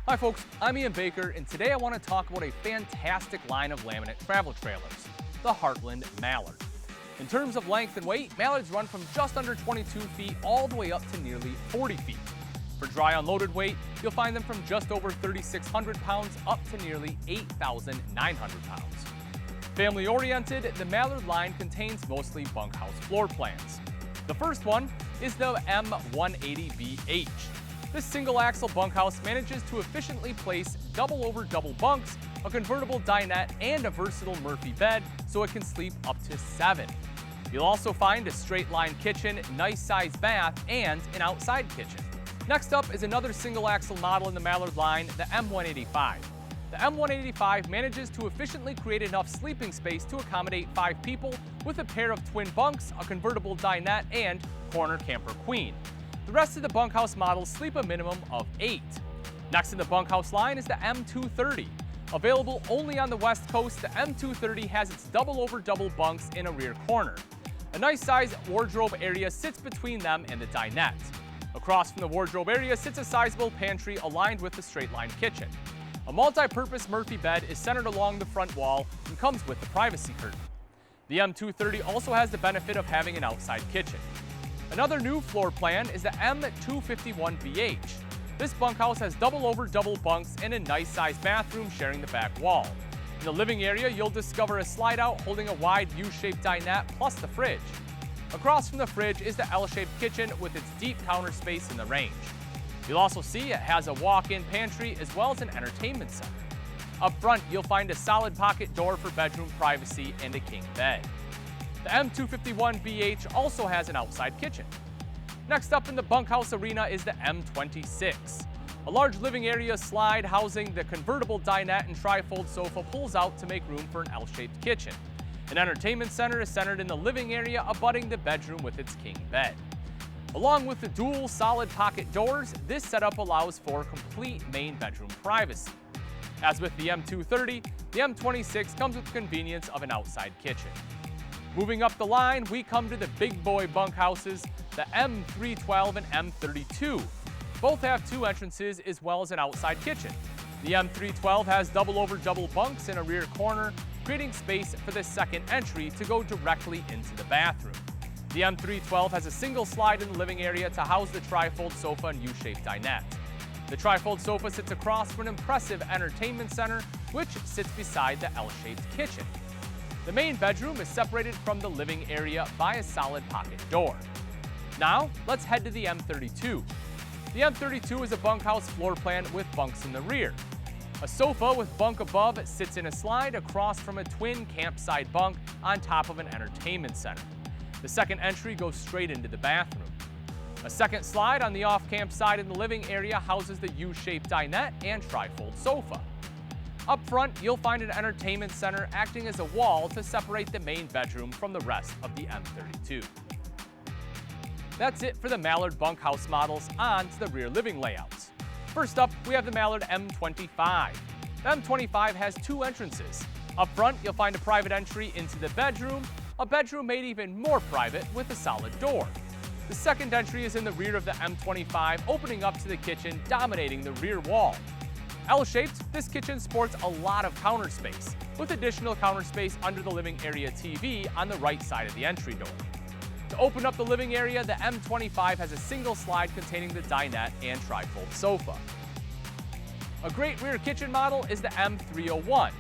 Hi folks, I'm Ian Baker, and today I want to talk about a fantastic line of laminate travel trailers, the Heartland Mallard. In terms of length and weight, Mallards run from just under 22 feet all the way up to nearly 40 feet. For dry unloaded weight, you'll find them from just over 3,600 pounds up to nearly 8,900 pounds. Family-oriented, the Mallard line contains mostly bunkhouse floor plans. The first one is the M180BH. This single-axle bunkhouse manages to efficiently place double-over-double bunks, a convertible dinette, and a versatile Murphy bed so it can sleep up to 7. You'll also find a straight-line kitchen, nice-sized bath, and an outside kitchen. Next up is another single-axle model in the Mallard line, the M185. The M185 manages to efficiently create enough sleeping space to accommodate 5 people with a pair of twin bunks, a convertible dinette, and corner camper queen. The rest of the bunkhouse models sleep a minimum of 8. Next in the bunkhouse line is the M230. Available only on the West Coast, the M230 has its double-over-double bunks in a rear corner. A nice-sized wardrobe area sits between them and the dinette. Across from the wardrobe area sits a sizable pantry aligned with the straight-line kitchen. A multi-purpose Murphy bed is centered along the front wall and comes with the privacy curtain. The M230 also has the benefit of having an outside kitchen. Another new floor plan is the M251BH. This bunkhouse has double-over-double bunks and a nice-sized bathroom sharing the back wall. In the living area, you'll discover a slide-out holding a wide U-shaped dinette plus the fridge. Across from the fridge is the L-shaped kitchen with its deep counter space in the range. You'll also see it has a walk-in pantry as well as an entertainment center. Up front, you'll find a solid pocket door for bedroom privacy and a king bed. The M251BH also has an outside kitchen. Next up in the bunkhouse arena is the M26. A large living area slide housing the convertible dinette and trifold sofa pulls out to make room for an L-shaped kitchen. An entertainment center is centered in the living area abutting the bedroom with its king bed. Along with the dual solid pocket doors, this setup allows for complete main bedroom privacy. As with the M230, the M26 comes with the convenience of an outside kitchen. Moving up the line, we come to the big boy bunkhouses, the M312 and M32. Both have 2 entrances as well as an outside kitchen. The M312 has double-over-double bunks in a rear corner, creating space for the second entry to go directly into the bathroom. The M312 has a single slide in the living area to house the trifold sofa and U-shaped dinette. The trifold sofa sits across from an impressive entertainment center, which sits beside the L-shaped kitchen. The main bedroom is separated from the living area by a solid pocket door. Now, let's head to the M32. The M32 is a bunkhouse floor plan with bunks in the rear. A sofa with bunk above sits in a slide across from a twin campside bunk on top of an entertainment center. The second entry goes straight into the bathroom. A second slide on the off-camp side in the living area houses the U-shaped dinette and trifold sofa. Up front, you'll find an entertainment center acting as a wall to separate the main bedroom from the rest of the M32. That's it for the Mallard bunkhouse models. On to the rear living layouts. First up, we have the Mallard M25. The M25 has 2 entrances. Up front, you'll find a private entry into the bedroom, a bedroom made even more private with a solid door. The second entry is in the rear of the M25, opening up to the kitchen, dominating the rear wall. L-shaped, this kitchen sports a lot of counter space, with additional counter space under the living area TV on the right side of the entry door. To open up the living area, the M25 has a single slide containing the dinette and trifold sofa. A great rear kitchen model is the M301.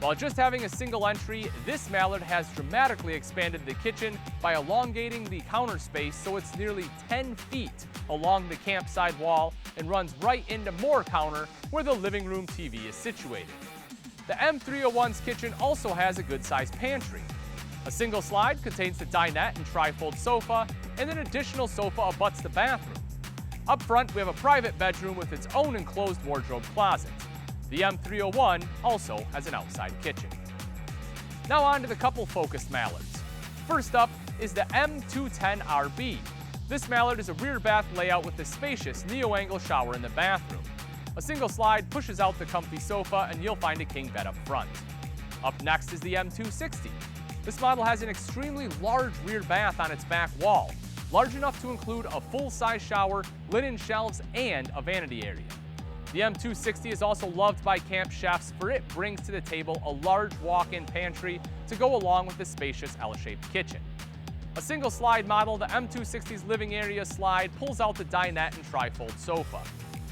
While just having a single entry, this Mallard has dramatically expanded the kitchen by elongating the counter space so it's nearly 10 feet along the campside wall and runs right into more counter where the living room TV is situated. The M301's kitchen also has a good-sized pantry. A single slide contains the dinette and trifold sofa, and an additional sofa abuts the bathroom. Up front, we have a private bedroom with its own enclosed wardrobe closet. The M301 also has an outside kitchen. Now on to the couple-focused Mallards. First up is the M210RB. This Mallard is a rear bath layout with a spacious neo-angle shower in the bathroom. A single slide pushes out the comfy sofa and you'll find a king bed up front. Up next is the M260. This model has an extremely large rear bath on its back wall, large enough to include a full-size shower, linen shelves, and a vanity area. The M260 is also loved by camp chefs, for it brings to the table a large walk-in pantry to go along with the spacious L-shaped kitchen. A single slide model, the M260's living area slide pulls out the dinette and trifold sofa.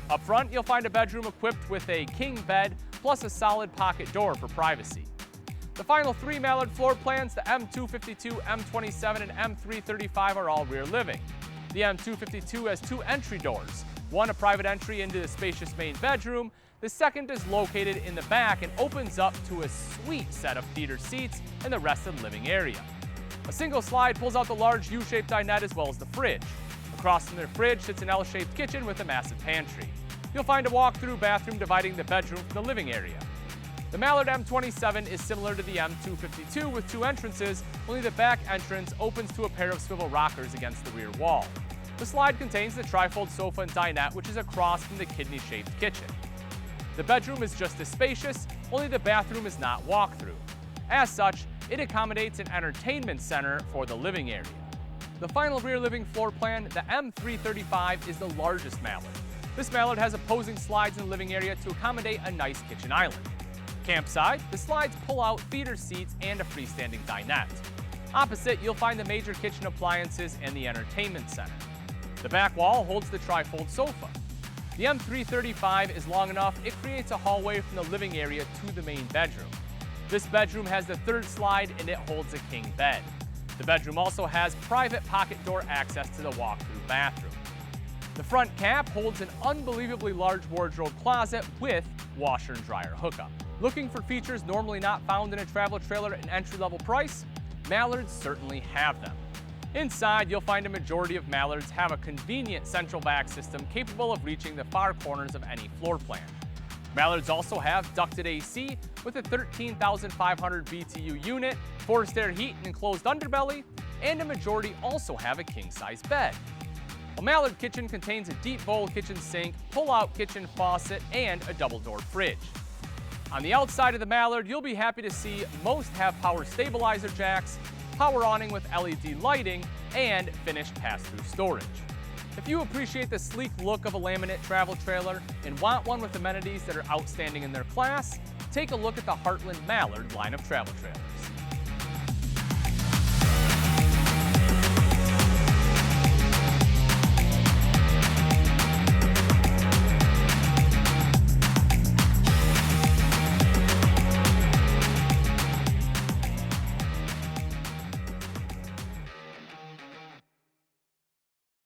Up front, you'll find a bedroom equipped with a king bed plus a solid pocket door for privacy. The final three Mallard floor plans, the M252, M27, and M335, are all rear living. The M252 has two entry doors, one a private entry into the spacious main bedroom. The second is located in the back and opens up to a sweet set of theater seats and the rest of the living area. A single slide pulls out the large U-shaped dinette as well as the fridge. Across from the fridge sits an L-shaped kitchen with a massive pantry. You'll find a walk-through bathroom dividing the bedroom from the living area. The Mallard M27 is similar to the M252 with two entrances, only the back entrance opens to a pair of swivel rockers against the rear wall. The slide contains the trifold sofa and dinette, which is across from the kidney-shaped kitchen. The bedroom is just as spacious, only the bathroom is not walk-through. As such, it accommodates an entertainment center for the living area. The final rear living floor plan, the M335, is the largest Mallard. This Mallard has opposing slides in the living area to accommodate a nice kitchen island. Campside, the slides pull out theater seats and a freestanding dinette. Opposite, you'll find the major kitchen appliances and the entertainment center. The back wall holds the trifold sofa. The M335 is long enough, it creates a hallway from the living area to the main bedroom. This bedroom has the third slide and it holds a king bed. The bedroom also has private pocket door access to the walk-through bathroom. The front cap holds an unbelievably large wardrobe closet with washer and dryer hookup. Looking for features normally not found in a travel trailer at an entry-level price? Mallards certainly have them. Inside, you'll find a majority of Mallards have a convenient central vac system capable of reaching the far corners of any floor plan. Mallards also have ducted AC with a 13,500 BTU unit, forced air heat and enclosed underbelly, and a majority also have a king-size bed. A Mallard kitchen contains a deep bowl kitchen sink, pull-out kitchen faucet, and a double-door fridge. On the outside of the Mallard, you'll be happy to see most have power stabilizer jacks, power awning with LED lighting, and finished pass-through storage. If you appreciate the sleek look of a laminate travel trailer and want one with amenities that are outstanding in their class, take a look at the Heartland Mallard line of travel trailers.